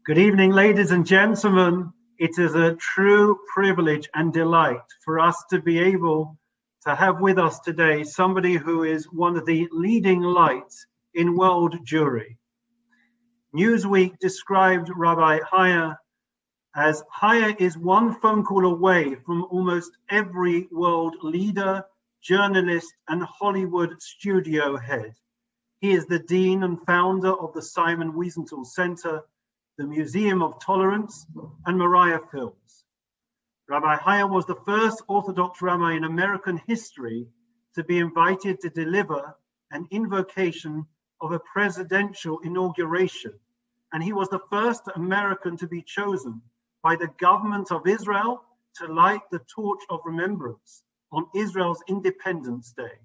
Good evening, ladies and gentlemen. It is a true privilege and delight for us to be able to have with us today somebody who is one of the leading lights in world Jewry. Newsweek described Rabbi Hier as Hier is one phone call away from almost every world leader, journalist, and Hollywood studio head. He is the dean and founder of the Simon Wiesenthal Center, the Museum of Tolerance, and Mariah Films. Rabbi Hier was the first Orthodox rabbi in American history to be invited to deliver an invocation of a presidential inauguration, and he was the first American to be chosen by the government of Israel to light the torch of remembrance on Israel's Independence Day.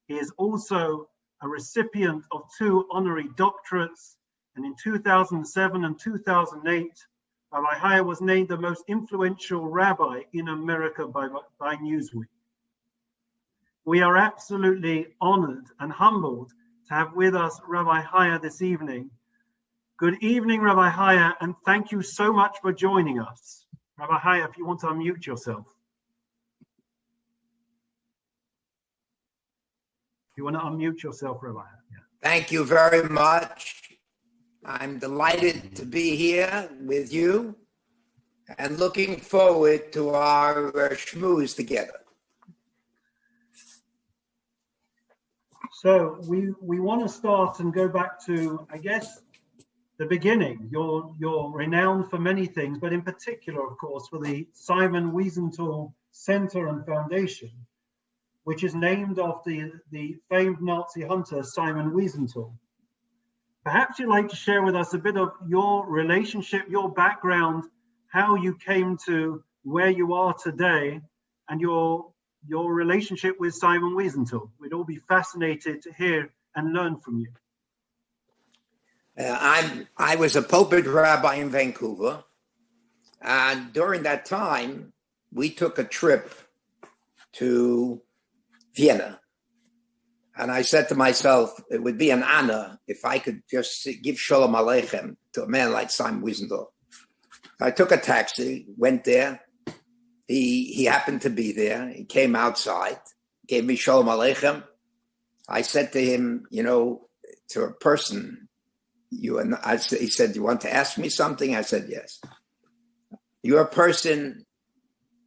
He is also a recipient of 2 honorary doctorates, and in 2007 and 2008, Rabbi Hier was named the most influential rabbi in America by Newsweek. We are absolutely honored and humbled to have with us Rabbi Hier this evening. Good evening, Rabbi Hier, and thank you so much for joining us. Rabbi Hier, if you want to unmute yourself. If you want to unmute yourself, Rabbi Hier. Yeah. Thank you very much. I'm delighted to be here with you and looking forward to our schmooze together. So we want to start and go back to, I guess, the beginning. You're renowned for many things, but in particular, of course, for the Simon Wiesenthal Center and Foundation, which is named after the famed Nazi hunter Simon Wiesenthal. Perhaps you'd like to share with us a bit of your relationship, your background, how you came to where you are today, and your relationship with Simon Wiesenthal. We'd all be fascinated to hear and learn from you. I was a pulpit rabbi in Vancouver, and during that time, we took a trip to Vienna. And I said to myself, it would be an honor if I could just give Shalom Aleichem to a man like Simon Wiesenthal. I took a taxi, went there. He happened to be there. He came outside, gave me Shalom Aleichem. I said to him, to a person, he said, you want to ask me something? I said, yes. You're a person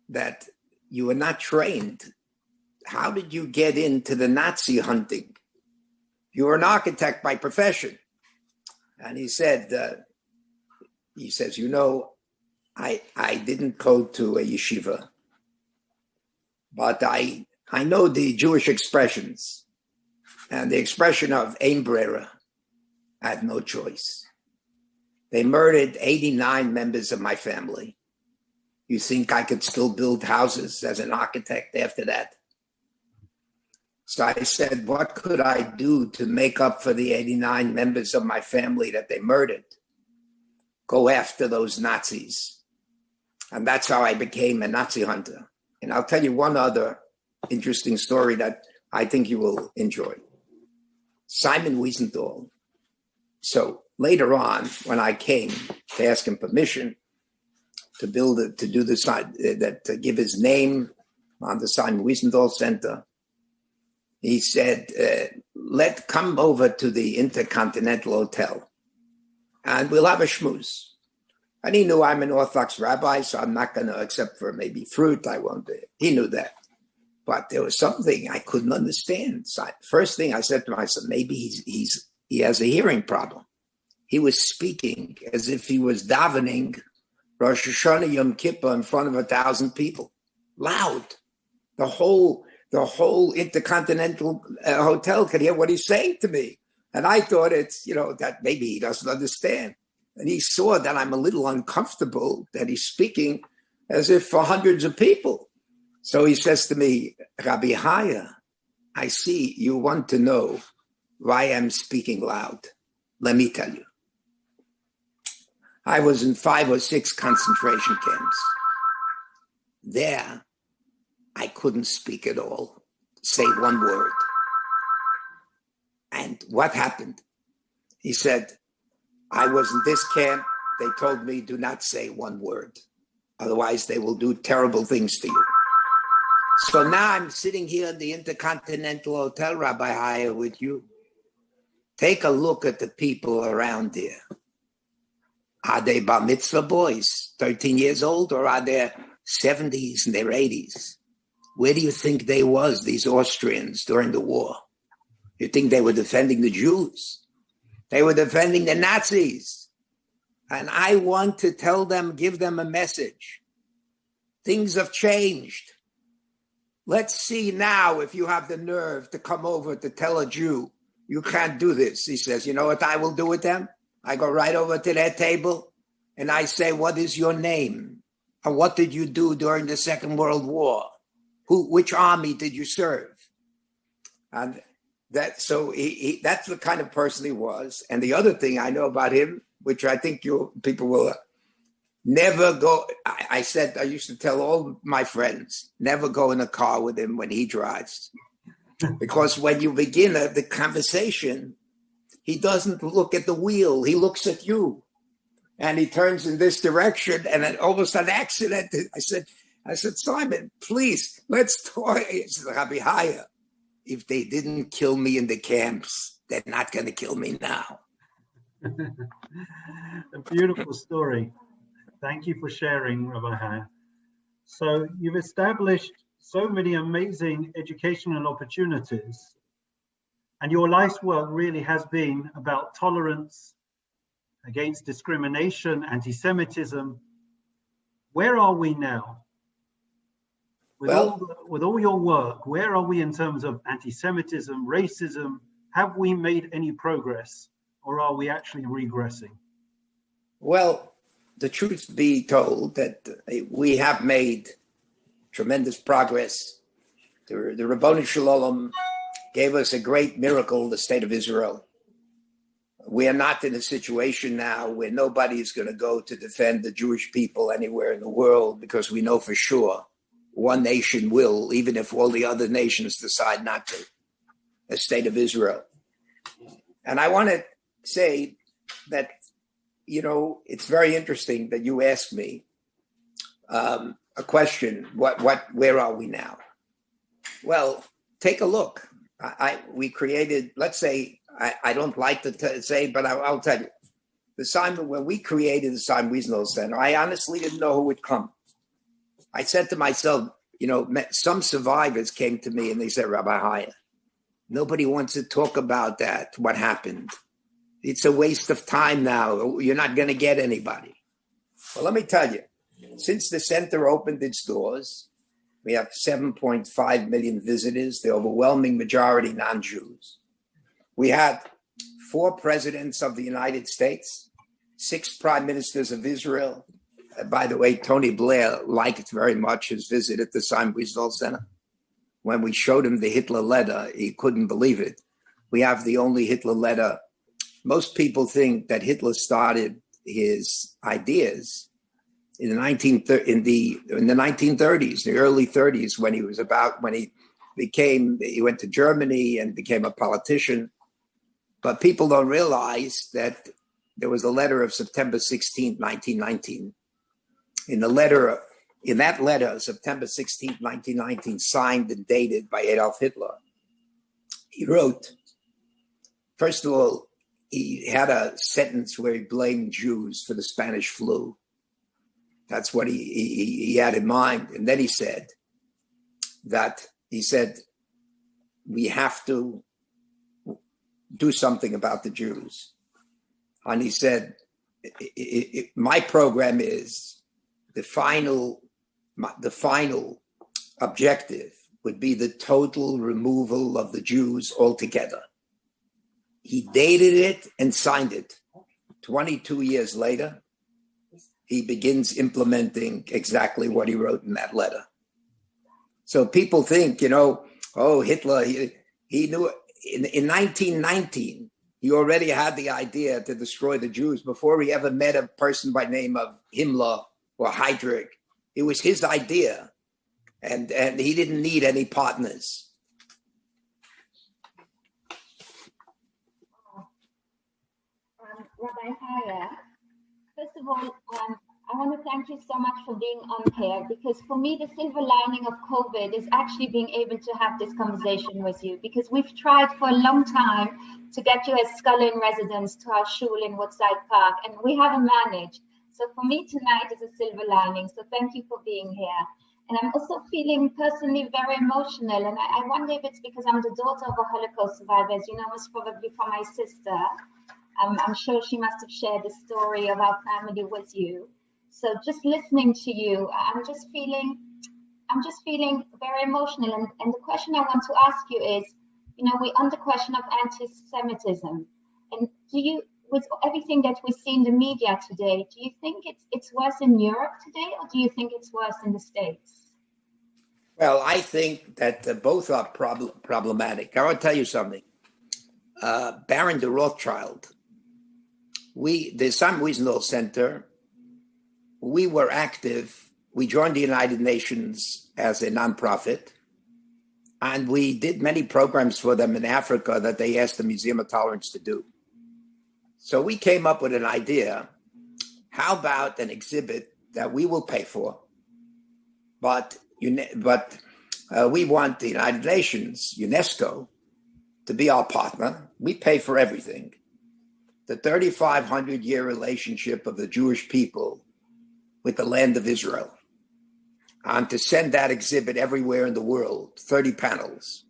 that you were not trained. How did you get into the Nazi hunting? You were an architect by profession. And he said, I didn't go to a yeshiva, but I know the Jewish expressions, and the expression of Ein Brera, I have no choice. They murdered 89 members of my family. You think I could still build houses as an architect after that? So I said, what could I do to make up for the 89 members of my family that they murdered? Go after those Nazis. And that's how I became a Nazi hunter. And I'll tell you one other interesting story that I think you will enjoy. Simon Wiesenthal. So later on, when I came to ask him permission to to give his name on the Simon Wiesenthal Center, he said, come over to the Intercontinental Hotel and we'll have a schmooze. And he knew I'm an Orthodox rabbi, so I'm not going to, except for maybe fruit, I won't do it. He knew that. But there was something I couldn't understand. So first thing I said to myself, maybe he has a hearing problem. He was speaking as if he was davening Rosh Hashanah Yom Kippur in front of 1,000 people. Loud. The whole Intercontinental Hotel could hear what he's saying to me. And I thought it's, that maybe he doesn't understand. And he saw that I'm a little uncomfortable, that he's speaking as if for hundreds of people. So he says to me, Rabbi Hier, I see you want to know why I'm speaking loud. Let me tell you. I was in 5 or 6 concentration camps. There, I couldn't speak at all, say one word. And what happened? He said, I was in this camp, they told me, do not say one word. Otherwise, they will do terrible things to you. So now I'm sitting here in the Intercontinental Hotel, Rabbi Hier, with you. Take a look at the people around there. Are they bar mitzvah boys, 13 years old, or are they 70s and their 80s? Where do you think they was, these Austrians, during the war? You think they were defending the Jews? They were defending the Nazis. And I want to tell them, give them a message. Things have changed. Let's see now if you have the nerve to come over to tell a Jew, you can't do this. He says, you know what I will do with them? I go right over to their table and I say, what is your name? And what did you do during the Second World War? Which army did you serve? And that's the kind of person he was. And the other thing I know about him, which I think people will never go. I used to tell all my friends, never go in a car with him when he drives. Because when you begin the conversation, he doesn't look at the wheel. He looks at you. And he turns in this direction, and then almost an accident. I said, Simon, please, let's talk. He said, Rabbi Hier, if they didn't kill me in the camps, they're not going to kill me now. A beautiful story. Thank you for sharing, Rabbi Hier. So you've established so many amazing educational opportunities, and your life's work really has been about tolerance, against discrimination, anti-Semitism. Where are we now? With all your work, where are we in terms of anti-Semitism, racism? Have we made any progress, or are we actually regressing? Well, the truth be told, that we have made tremendous progress. The Ribono Shel Olam gave us a great miracle, the state of Israel. We are not in a situation now where nobody is going to go to defend the Jewish people anywhere in the world, because we know for sure one nation will, even if all the other nations decide not to, the state of Israel. And I want to say that, it's very interesting that you asked me a question, where are we now? Well, take a look. We created, let's say, I don't like to say, but I'll tell you. When we created the Simon Wiesenthal Center, I honestly didn't know who would come. I said to myself, some survivors came to me and they said, Rabbi Hier, nobody wants to talk about that, what happened. It's a waste of time now. You're not going to get anybody. Well, let me tell you, since the center opened its doors, we have 7.5 million visitors, the overwhelming majority non-Jews. We had 4 presidents of the United States, 6 prime ministers of Israel. By the way, Tony Blair liked very much his visit at the Simon Wiesenthal Center. When we showed him the Hitler letter, he couldn't believe it. We have the only Hitler letter. Most people think that Hitler started his ideas in the 1930s, the early 30s, when he went to Germany and became a politician. But people don't realize that there was a letter of September 16, 1919. In that letter, September 16, 1919, signed and dated by Adolf Hitler, he wrote, first of all, he had a sentence where he blamed Jews for the Spanish flu. That's what he had in mind. And then he said, we have to do something about the Jews. And he said, my program is the final objective would be the total removal of the Jews altogether. He dated it and signed it. 22 years later, he begins implementing exactly what he wrote in that letter. So people think, Hitler, he knew in 1919, he already had the idea to destroy the Jews before he ever met a person by name of Himmler or Heydrich. It was his idea, and he didn't need any partners. Rabbi Hier, first of of all, I want to thank you so much for being on here, because for me, the silver lining of COVID is actually being able to have this conversation with you, because we've tried for a long time to get you as scholar in residence to our shul in Woodside Park, and we haven't managed. So for me, tonight is a silver lining. So thank you for being here. And I'm also feeling personally very emotional. And I wonder if it's because I'm the daughter of a Holocaust survivor, as you know, most probably from my sister. I'm sure she must have shared the story of our family with you. So just listening to you, I'm just feeling very emotional. And the question I want to ask you is, you know, we're under question of anti-Semitism. And do you, with everything that we see in the media today, do you think it's worse in Europe today, or do you think it's worse in the States? Well, I think that both are problematic. I want to tell you something. Baron de Rothschild, the Simon Wiesenthal Center, we were active. We joined the United Nations as a nonprofit, and we did many programs for them in Africa that they asked the Museum of Tolerance to do. So we came up with an idea. How about an exhibit that we will pay for, but we want the United Nations, UNESCO, to be our partner. We pay for everything. The 3,500-year relationship of the Jewish people with the land of Israel, and to send that exhibit everywhere in the world, 30 panels.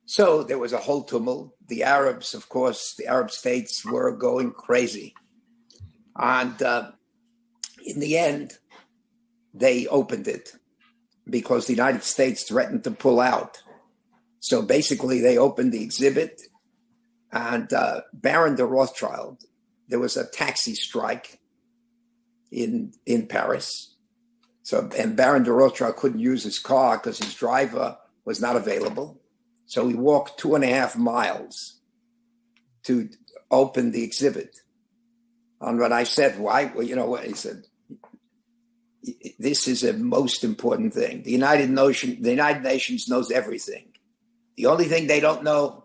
So there was a whole tumult. The Arabs, of course, the Arab states were going crazy. And in the end, they opened it because the United States threatened to pull out. So basically, they opened the exhibit, and Baron de Rothschild, there was a taxi strike in Paris. So, and Baron de Rothschild couldn't use his car because his driver was not available. So he walked 2.5 miles to open the exhibit. And when I said, why? Well, you know what? He said, this is a most important thing. The United Nations knows everything. The only thing they don't know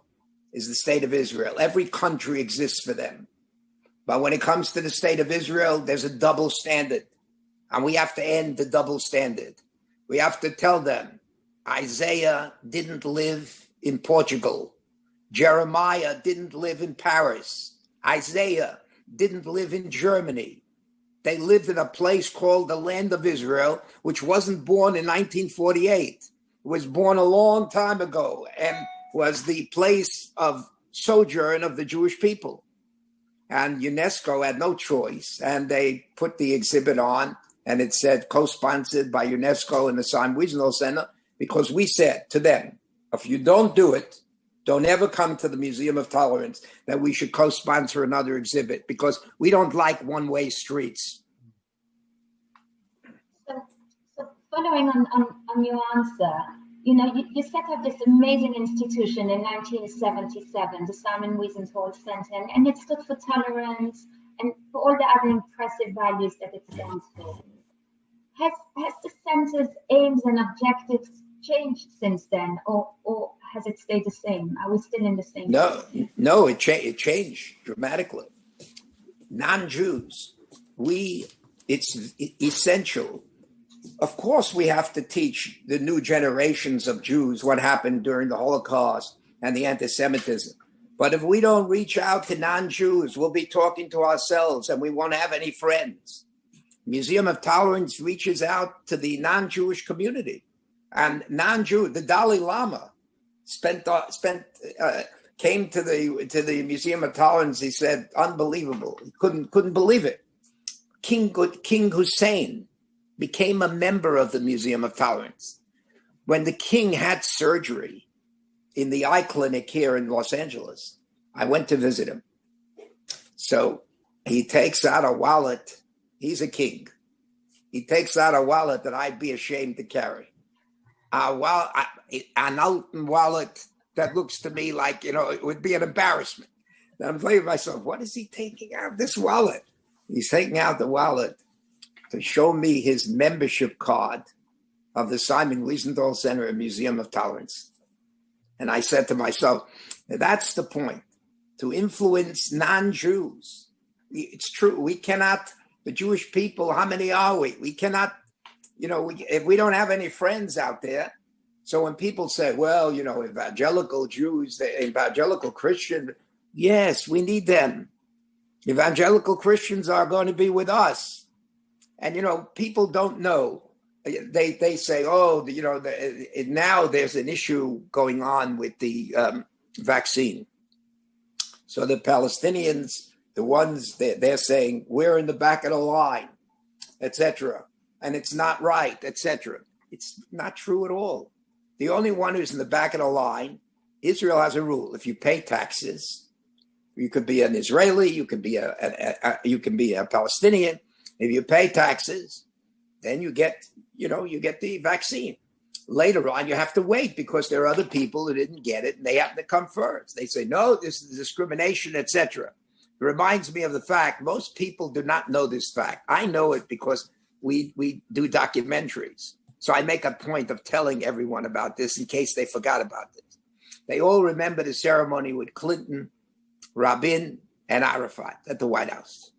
is the state of Israel. Every country exists for them. But when it comes to the state of Israel, there's a double standard. And we have to end the double standard. We have to tell them, Isaiah didn't live in Portugal. Jeremiah didn't live in Paris. Isaiah didn't live in Germany. They lived in a place called the land of Israel, which wasn't born in 1948. It was born a long time ago and was the place of sojourn of the Jewish people. And UNESCO had no choice, and they put the exhibit on, and it said co-sponsored by UNESCO and the Simon Wiesenthal Center, because we said to them, if you don't do it, don't ever come to the Museum of Tolerance, that we should co-sponsor another exhibit, because we don't like one-way streets. So following on your answer, you know, you set up this amazing institution in 1977, the Simon Wiesenthal Center, and it stood for tolerance and for all the other impressive values that it stands for. Has the center's aims and objectives changed since then, or has it stayed the same? Are we still in the same place? No, it changed dramatically. Non-Jews, it's essential. Of course, we have to teach the new generations of Jews what happened during the Holocaust and the anti-Semitism. But if we don't reach out to non-Jews, we'll be talking to ourselves and we won't have any friends. Museum of Tolerance reaches out to the non-Jewish community. And non-Jew, the Dalai Lama came to the Museum of Tolerance. He said, unbelievable. He couldn't believe it. King Hussein became a member of the Museum of Tolerance. When the king had surgery in the eye clinic here in Los Angeles, I went to visit him. So he takes out a wallet. He's a king. He takes out a wallet that I'd be ashamed to carry. An Alton wallet that looks to me like, you know, it would be an embarrassment. And I'm thinking to myself, what is he taking out of this wallet? He's taking out the wallet to show me his membership card of the Simon Wiesenthal Center and Museum of Tolerance. And I said to myself, that's the point, to influence non-Jews. It's true, we cannot The Jewish people, how many are we? We cannot, if we don't have any friends out there. So when people say, well, evangelical Jews, the evangelical Christian, yes, we need them. Evangelical Christians are going to be with us. And, people don't know. They say, now there's an issue going on with the vaccine. So the Palestinians, the ones they're saying, we're in the back of the line, etc. And it's not right, etc. It's not true at all. The only one who's in the back of the line, Israel has a rule. If you pay taxes, you could be an Israeli, you can be a Palestinian. If you pay taxes, then you get the vaccine. Later on, you have to wait because there are other people who didn't get it and they happen to come first. They say, no, this is discrimination, etc. It reminds me of the fact most people do not know this fact. I know it because we do documentaries. So I make a point of telling everyone about this in case they forgot about this. They all remember the ceremony with Clinton, Rabin, and Arafat at the White House.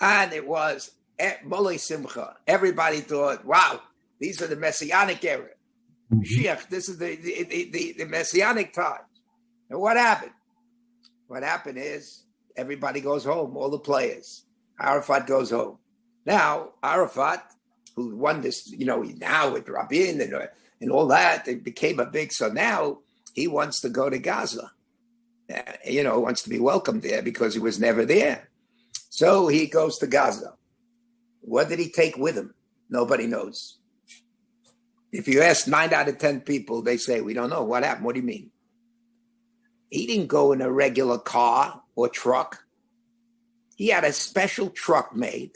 And it was Molei Simcha. Everybody thought, wow, these are the Messianic era. Mashiach, this is the Messianic times. And what happened? What happened is everybody goes home, all the players. Arafat goes home. Now, Arafat, who won this, now with Rabin and all that, it became a big, so now he wants to go to Gaza. Wants to be welcomed there because he was never there. So he goes to Gaza. What did he take with him? Nobody knows. If you ask 9 out of 10 people, they say, we don't know. What happened? What do you mean? He didn't go in a regular car or truck. He had a special truck made.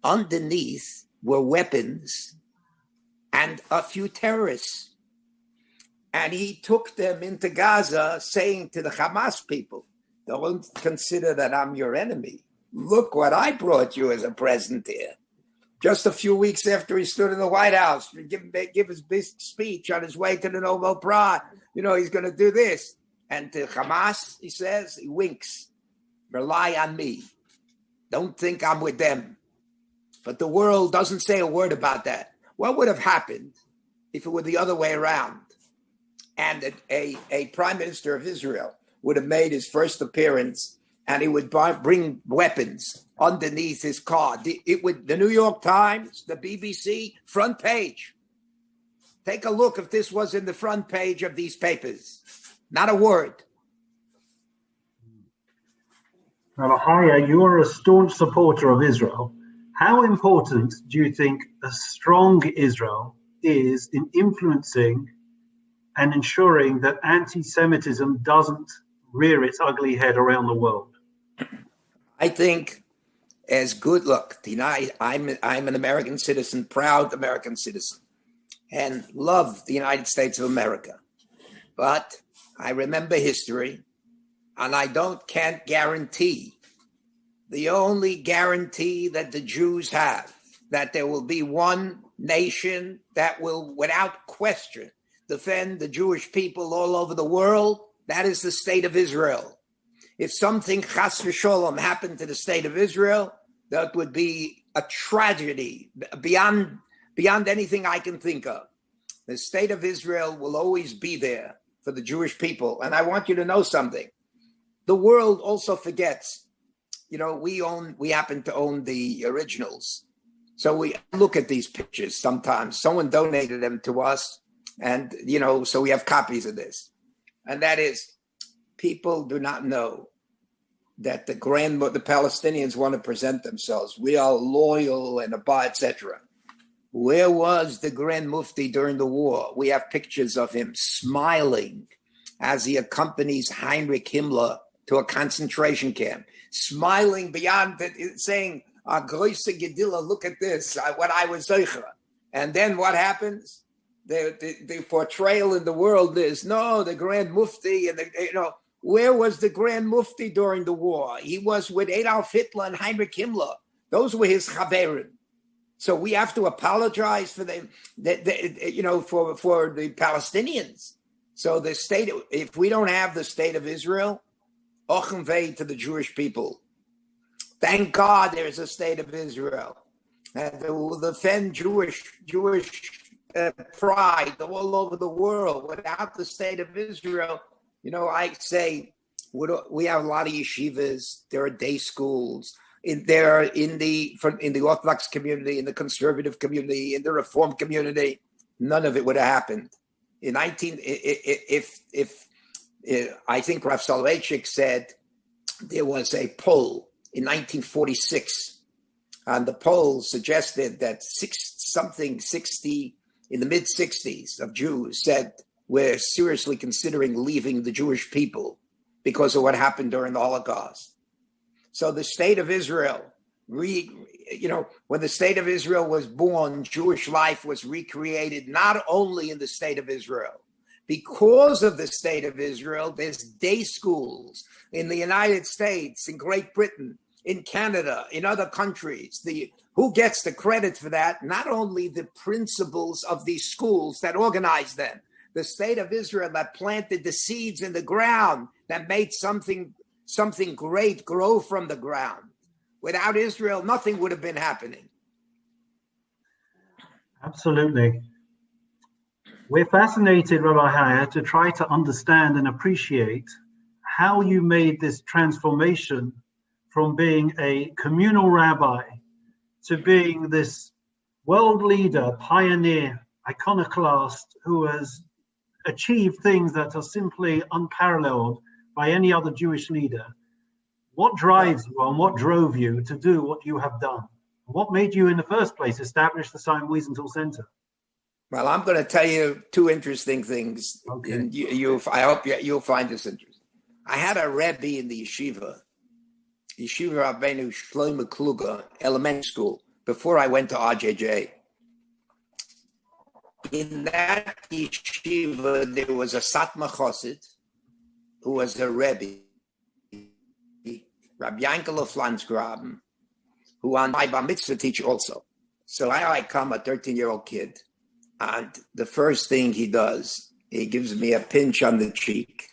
Underneath were weapons and a few terrorists. And he took them into Gaza saying to the Hamas people, don't consider that I'm your enemy. Look what I brought you as a present here. Just a few weeks after he stood in the White House, give his big speech on his way to the Nobel Prize. He's going to do this. And to Hamas, he says, he winks. Rely on me. Don't think I'm with them. But the world doesn't say a word about that. What would have happened if it were the other way around? And a prime minister of Israel would have made his first appearance and he would bring weapons underneath his car. The New York Times, the BBC, front page. Take a look if this was in the front page of these papers. Not a word. Rabbi Hier, you are a staunch supporter of Israel. How important do you think a strong Israel is in influencing and ensuring that anti-Semitism doesn't rear its ugly head around the world? I think as good, look, I'm an American citizen, proud American citizen, and love the United States of America. But I remember history, and I can't guarantee. The only guarantee that the Jews have, that there will be one nation that will, without question, defend the Jewish people all over the world, that is the state of Israel. If something chas v'sholom happened to the state of Israel, that would be a tragedy beyond anything I can think of. The state of Israel will always be there for the Jewish people. And I want you to know something. The world also forgets, we happen to own the originals. So we look at these pictures sometimes. Someone donated them to us. And, so we have copies of this. And that is, people do not know that the Palestinians want to present themselves. We are loyal and abide, etc. Where was the Grand Mufti during the war? We have pictures of him smiling as he accompanies Heinrich Himmler to a concentration camp, smiling beyond it, saying, Große Gedilla, look at this, what I was zeicher. And then what happens? The portrayal in the world is, no, the Grand Mufti, and where was the Grand Mufti during the war? He was with Adolf Hitler and Heinrich Himmler. Those were his chaverim. So we have to apologize for them, for the Palestinians. So the state, if we don't have the state of Israel, ochem vei to the Jewish people. Thank God there's a state of Israel, and it will defend Jewish pride all over the world. Without the state of Israel, I say we have a lot of yeshivas. There are day schools. There in the Orthodox community, in the conservative community, in the Reform community. None of it would have happened. I think Rav Soloveitchik said there was a poll in 1946, and the poll suggested that 60 in the mid-60s of Jews said we're seriously considering leaving the Jewish people because of what happened during the Holocaust. So the state of Israel, when the state of Israel was born, Jewish life was recreated not only in the state of Israel. Because of the state of Israel, there's day schools in the United States, in Great Britain, in Canada, in other countries. Who gets the credit for that? Not only the principals of these schools that organized them, the state of Israel that planted the seeds in the ground, that made something great grow from the ground. Without Israel, nothing would have been happening. Absolutely. We're fascinated, Rabbi Hier, to try to understand and appreciate how you made this transformation from being a communal rabbi to being this world leader, pioneer, iconoclast who has achieved things that are simply unparalleled by any other Jewish leader. What drives you and what drove you to do what you have done? What made you in the first place establish the Simon Wiesenthal Center? Well, I'm going to tell you two interesting things. Okay. And I hope you'll find this interesting. I had a Rebbe in the Yeshiva Rabbeinu Shlomo Kluger elementary school, before I went to RJJ. In that yeshiva, there was a Satmar Chosid who was a Rebbe, Rabbi Yankel of Flansgraben, who on my bar mitzvah teacher also. So I come, a 13-year-old kid, and the first thing he does, he gives me a pinch on the cheek,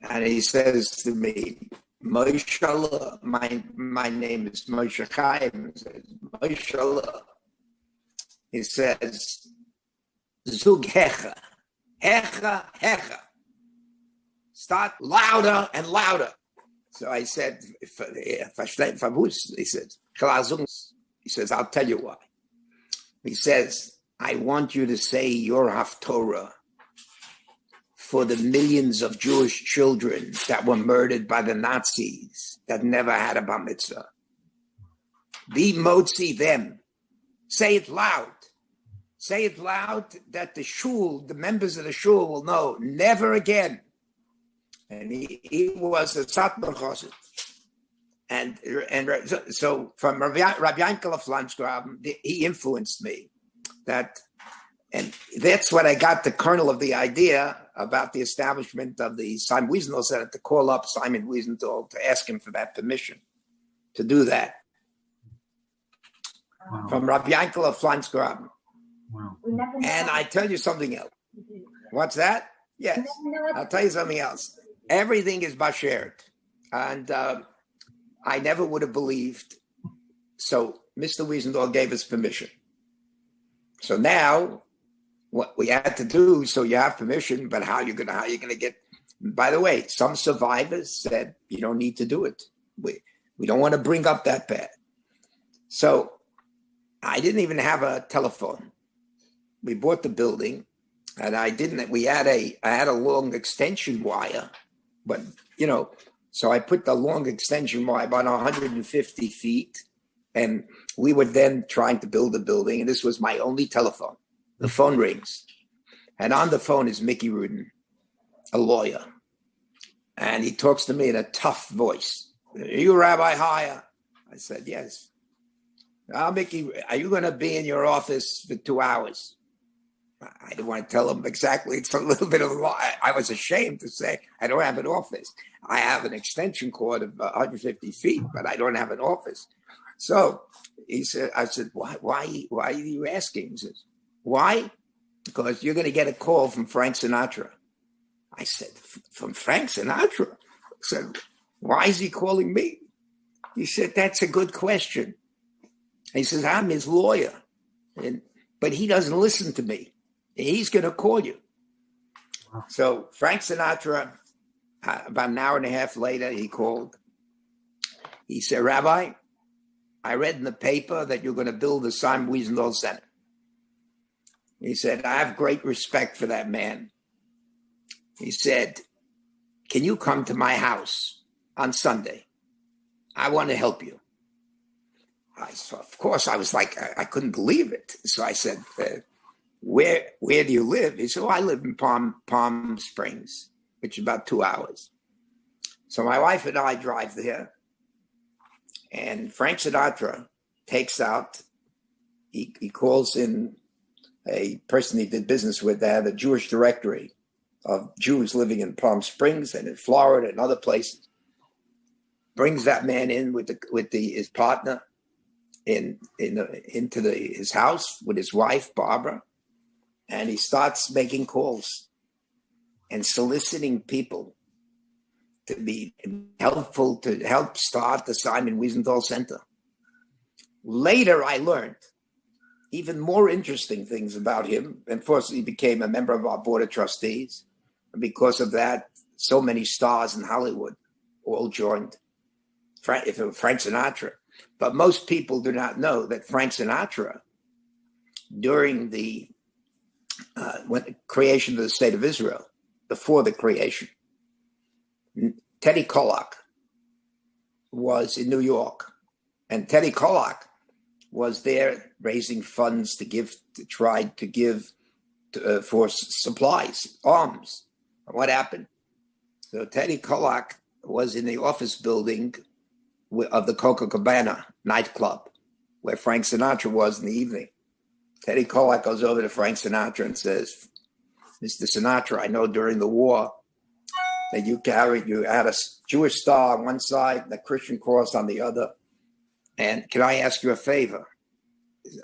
and he says to me, Moshe, my name is Moshe Chaim. He says, Moshe, he says, Zug hecha, hecha. Start louder and louder. So I said, he said, he says, I'll tell you why. He says, I want you to say your Haftorah for the millions of Jewish children that were murdered by the Nazis that never had a bar mitzvah. Be motzi them. Say it loud. Say it loud that the shul, the members of the shul will know, never again. And he was a Satmar Chosid. And so from Rabbi Yankel of Flansgraben, he influenced me. And that's when I got the kernel of the idea about the establishment of the Simon Wiesenthal Center, to call up Simon Wiesenthal to ask him for that permission to do that. Wow. From Rabbi Yankel of Flansgraben. Wow. And I tell you something else. What's that? Yes, I'll tell you something else. Everything is bashered. And I never would have believed. So Mr. Wiesenthal gave us permission. So now what we had to do, so you have permission, but how you gonna get, by the way, some survivors said, you don't need to do it. We don't want to bring up that bad. So I didn't even have a telephone. We bought the building, and I had a long extension wire, but so I put the long extension wire about 150 feet, and we were then trying to build a building, and this was my only telephone. The phone rings, and on the phone is Mickey Rudin, a lawyer, and he talks to me in a tough voice. Are you Rabbi Hier? I said, yes. Mickey, are you going to be in your office for 2 hours? I didn't want to tell him exactly. It's a little bit of a lie. I was ashamed to say, I don't have an office. I have an extension cord of 150 feet, but I don't have an office. So he said, I said, why are you asking? He says, why? Because you're going to get a call from Frank Sinatra. I said, from Frank Sinatra? I said, why is he calling me? He said, that's a good question. He says, I'm his lawyer, but he doesn't listen to me. He's going to call you. So Frank Sinatra, about an hour and a half later, he called. He said, Rabbi, I read in the paper that you're going to build the Simon Wiesenthal Center. He said, I have great respect for that man. He said, can you come to my house on Sunday? I want to help you. Of course, I was like, I couldn't believe it. So I said, where do you live? He said, I live in Palm Springs, which is about 2 hours. So my wife and I drive there. And Frank Sinatra takes out, he calls in a person he did business with. They have a Jewish directory of Jews living in Palm Springs and in Florida and other places. Brings that man in with his partner into his house with his wife, Barbara. And he starts making calls and soliciting people to be helpful, to help start the Simon Wiesenthal Center. Later, I learned even more interesting things about him. And first, he became a member of our board of trustees. And because of that, so many stars in Hollywood all joined Frank Sinatra. But most people do not know that Frank Sinatra, during the creation of the State of Israel, before the creation, Teddy Kollek was in New York, and Teddy Kollek was there raising funds to try to give for supplies, arms. What happened? So Teddy Kollek was in the office building of the Copacabana nightclub, where Frank Sinatra was in the evening. Teddy Kollek goes over to Frank Sinatra and says, Mr. Sinatra, I know during the war that you had a Jewish star on one side and a Christian cross on the other. And can I ask you a favor?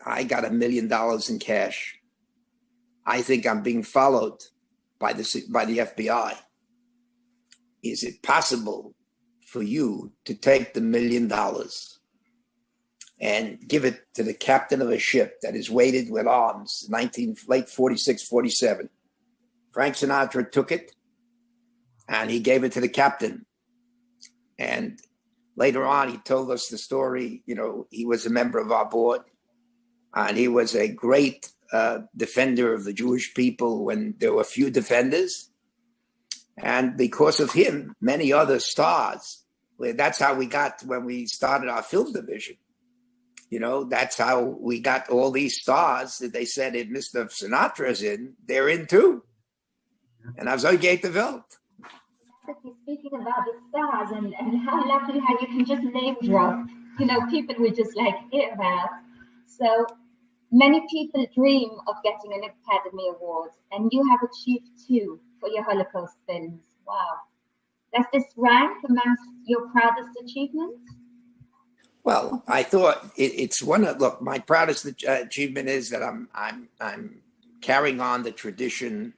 I got $1 million in cash. I think I'm being followed by the FBI. Is it possible for you to take the $1 million and give it to the captain of a ship that is weighted with arms, late 46, 47? Frank Sinatra took it and he gave it to the captain. And later on, he told us the story. He was a member of our board and he was a great defender of the Jewish people when there were few defenders. And because of him, many other stars, that's how we got when we started our film division. That's how we got all these stars that they said, if Mr. Sinatra's in, they're in too. And I've so great developed. Speaking about the stars and how lovely how you can just name drop, people we just hear about. So many people dream of getting an Academy Award, and you have achieved 2 for your Holocaust films. Wow. Does this rank amongst your proudest achievements? Well, I thought it's my proudest achievement is that I'm carrying on the tradition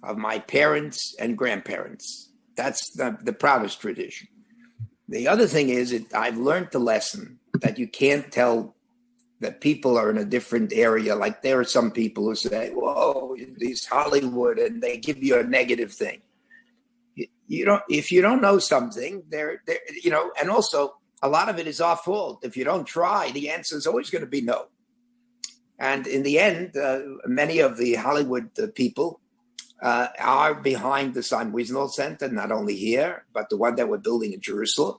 of my parents and grandparents. That's the proudest tradition. The other thing is I've learned the lesson that you can't tell that people are in a different area. Like there are some people who say, whoa, these Hollywood, and they give you a negative thing. If you don't know something, and also a lot of it is our fault. If you don't try, the answer is always going to be no. And in the end, many of the Hollywood people are behind the Simon Wiesenthal Center, not only here, but the one that we're building in Jerusalem.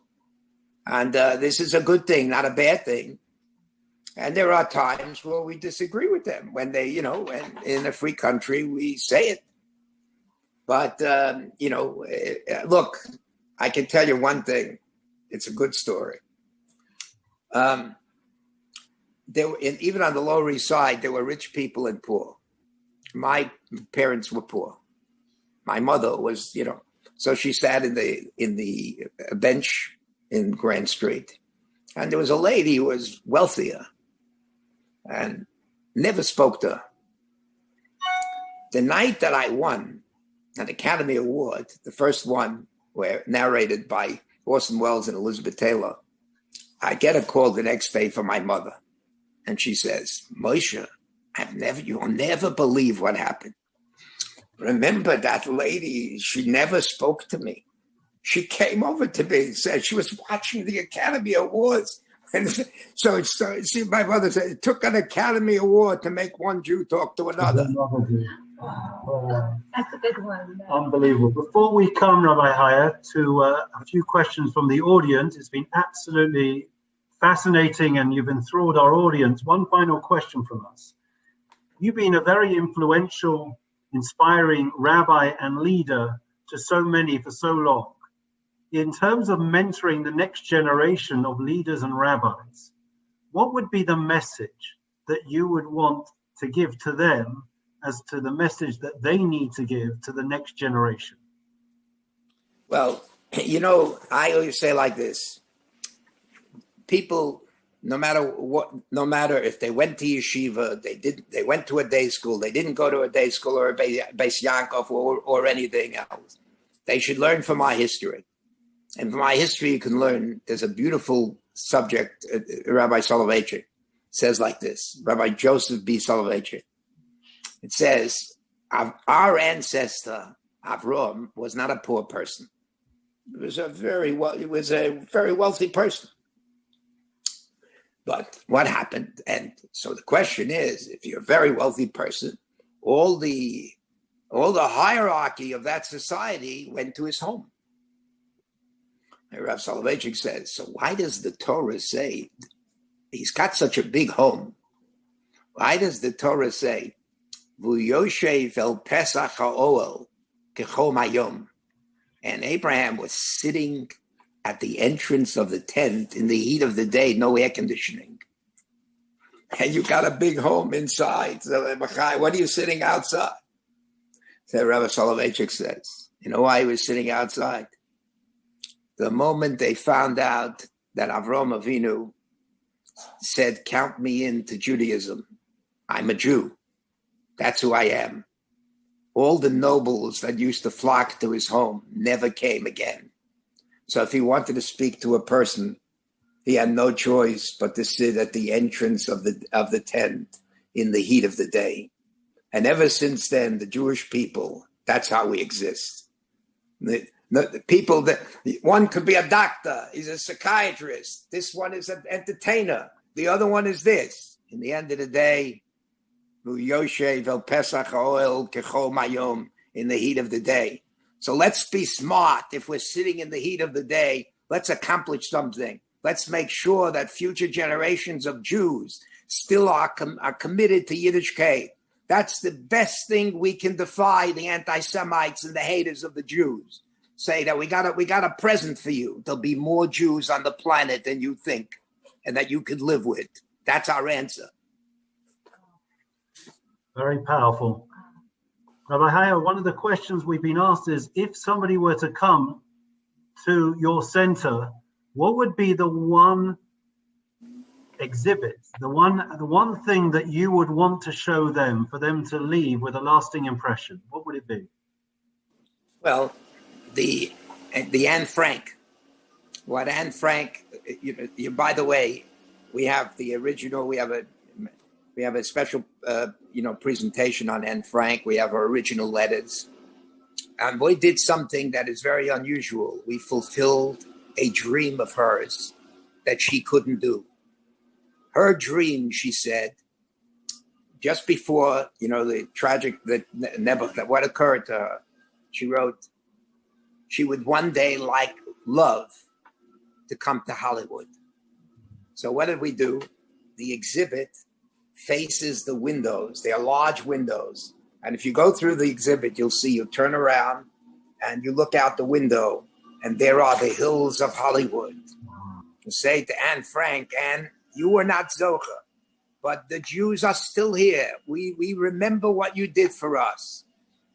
And this is a good thing, not a bad thing. And there are times where we disagree with them when they, and in a free country, we say it. But, look, I can tell you one thing. It's a good story. Even on the Lower East Side, there were rich people and poor. My parents were poor. My mother was, so she sat in the bench in Grand Street. And there was a lady who was wealthier and never spoke to her. The night that I won an Academy Award, the first one, narrated by Orson Welles and Elizabeth Taylor, I get a call the next day from my mother, and she says, Moshe, you'll never believe what happened. Remember that lady, she never spoke to me. She came over to me and said she was watching the Academy Awards. And so see, my mother said it took an Academy Award to make one Jew talk to another. That's a good one. Unbelievable. Before we come, Rabbi Hier, to a few questions from the audience, it's been absolutely fascinating and you've enthralled our audience. One final question from us. You've been a very influential, inspiring rabbi and leader to so many for so long. In terms of mentoring the next generation of leaders and rabbis, what would be the message that you would want to give to them as to the message that they need to give to the next generation? Well, I always say like this. People, no matter if they went to yeshiva, they went to a day school, they didn't go to a day school or a Beis Yaakov or anything else. They should learn from our history. And from my history, you can learn, there's a beautiful subject, Rabbi Soloveitchik says like this, Rabbi Joseph B. Soloveitchik. It says, our ancestor, Avram, was not a poor person. He was a very wealthy person. But what happened? And so the question is, if you're a very wealthy person, all the hierarchy of that society went to his home. And Rav Soloveitchik says, so why does the Torah say, he's got such a big home, why does the Torah say, V'yoshev el Pesach ha'oel kechom hayom, and Abraham was sitting at the entrance of the tent in the heat of the day, no air conditioning. And you got a big home inside. So what are you sitting outside? So Rabbi Soloveitchik says, you know why he was sitting outside? The moment they found out that Avraham Avinu said, count me into Judaism, I'm a Jew. That's who I am. All the nobles that used to flock to his home never came again. So if he wanted to speak to a person, he had no choice but to sit at the entrance of the tent in the heat of the day. And ever since then, the Jewish people, that's how we exist. The people that one could be a doctor, he's a psychiatrist. This one is an entertainer. The other one is this. In the end of the day, Yoshev el Pesach Oel Kechol Mayom, in the heat of the day. So let's be smart. If we're sitting in the heat of the day, let's accomplish something. Let's make sure that future generations of Jews still are committed to Yiddishkeit. That's the best thing we can defy the anti-Semites and the haters of the Jews. Say that we got a present for you. There'll be more Jews on the planet than you think and that you could live with. That's our answer. Very powerful. Rabbi Hier, one of the questions we've been asked is, if somebody were to come to your center, what would be the one exhibit, the one thing that you would want to show them for them to leave with a lasting impression? What would it be? Well, the Anne Frank. What Anne Frank, by the way, we have the original, we have a special presentation on Anne Frank. We have her original letters. And we did something that is very unusual. We fulfilled a dream of hers that she couldn't do. Her dream, she said, just before, the tragic, what occurred to her, she wrote, she would one day love to come to Hollywood. So what did we do? The exhibit faces the windows. They are large windows. And if you go through the exhibit, you'll see, you turn around and you look out the window and there are the hills of Hollywood. You say to Anne Frank, Anne, you were not Zocha, but the Jews are still here. We remember what you did for us.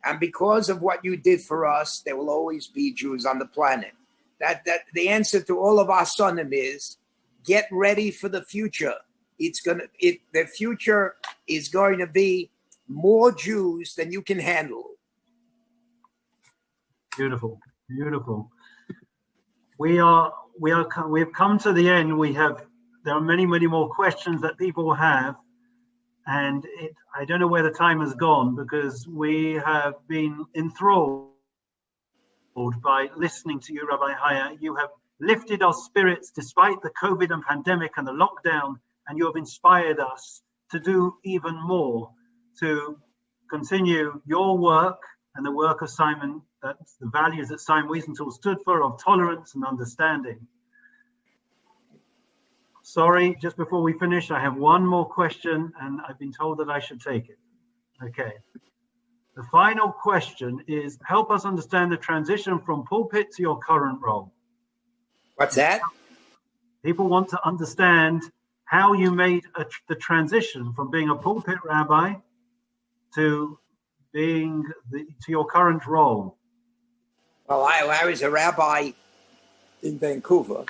And because of what you did for us, there will always be Jews on the planet. That the answer to all of our sonim is, get ready for the future. The future is going to be more Jews than you can handle. Beautiful, beautiful. we've come to the end. There are many more questions that people have, and I don't know where the time has gone, because we have been enthralled by listening to you, Rabbi Hier. You have lifted our spirits despite the COVID and pandemic and the lockdown, and you have inspired us to do even more, to continue your work and the work of Simon, that's the values that Simon Wiesenthal stood for, of tolerance and understanding. Sorry, just before we finish, I have one more question, and I've been told that I should take it. Okay. The final question is, help us understand the transition from pulpit to your current role. What's that? People want to understand how you made the transition from being a pulpit rabbi to being to your current role. Well, I was a rabbi in Vancouver,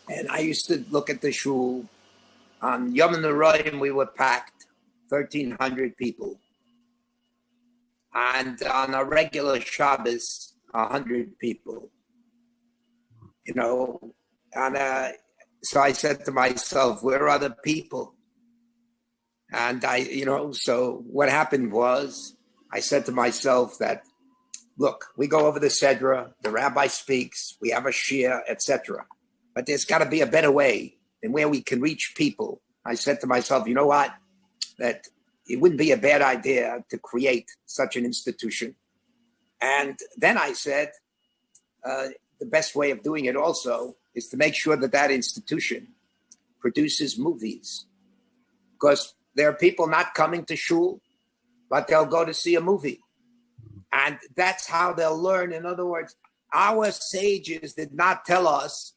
and I used to look at the shul. On Yom Noraim, we were packed, 1,300 people. And on a regular Shabbos, 100 people. You know, and so I said to myself, where are the people? And so what happened was, I said to myself that, look, we go over the Sedra, the rabbi speaks, we have a shir, etc. But there's got to be a better way than where we can reach people. I said to myself, you know what? That it wouldn't be a bad idea to create such an institution. And then I said, the best way of doing it also is to make sure that that institution produces movies. Because there are people not coming to shul, but they'll go to see a movie. And that's how they'll learn. In other words, our sages did not tell us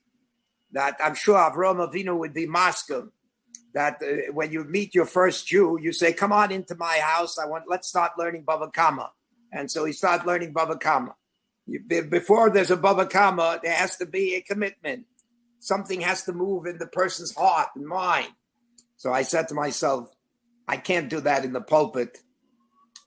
that, I'm sure Avraham Avinu would be maskim, that when you meet your first Jew, you say, come on into my house. Let's start learning Bava Kama. And so he started learning Bava Kama. Before there's a Bava Kama, there has to be a commitment. Something has to move in the person's heart and mind. So I said to myself, I can't do that in the pulpit,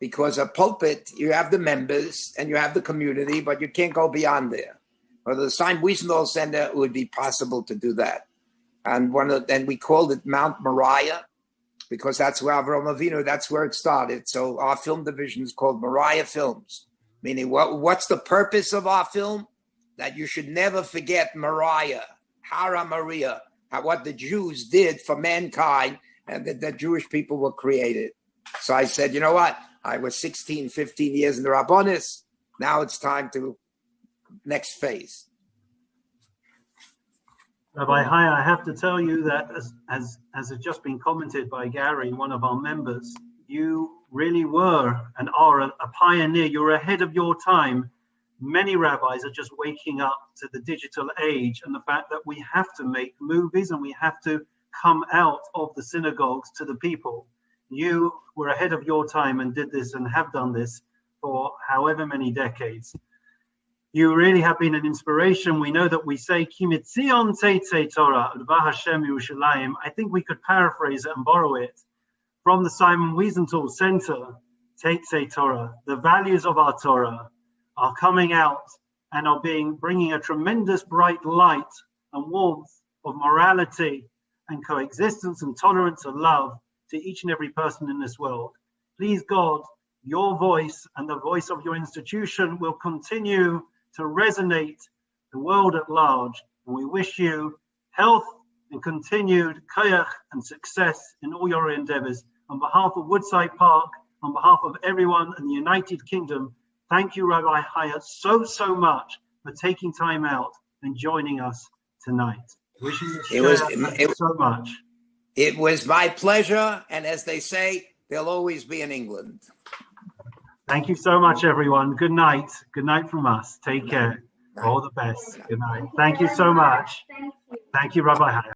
because a pulpit, you have the members and you have the community, but you can't go beyond there. For the Simon Wiesenthal Center, it would be possible to do that. And we called it Mount Moriah, because that's where Avraham Avinu, that's where it started. So our film division is called Moriah Films, meaning what's the purpose of our film? That you should never forget Moriah, Hara Maria, what the Jews did for mankind, and that the Jewish people were created. So I said, you know what? I was 16, 15 years in the Rabbonis. Now it's time to next phase. Rabbi Hier, I have to tell you that as has just been commented by Gary, one of our members, you really were and are a pioneer. You're ahead of your time. Many rabbis are just waking up to the digital age and the fact that we have to make movies and we have to come out of the synagogues to the people. You were ahead of your time and did this and have done this for however many decades. You really have been an inspiration. We know that we say, Ki mitzion teitzei Torah, Udva Hashem Yerushalayim. I think we could paraphrase it and borrow it from the Simon Wiesenthal Center, Teitzei Torah. The values of our Torah are coming out and are bringing a tremendous bright light and warmth of morality and coexistence and tolerance and love to each and every person in this world. Please God, your voice and the voice of your institution will continue to resonate the world at large. And we wish you health and continued koyach and success in all your endeavors. On behalf of Woodside Park, on behalf of everyone in the United Kingdom, thank you, Rabbi Hier, so much for taking time out and joining us tonight. Wishing you so much. It was my pleasure. And as they say, they'll always be in England. Thank you so much, everyone. Good night. Good night from us. Take care. All the best. Good night. Thank you so much. Thank you, Rabbi Hier.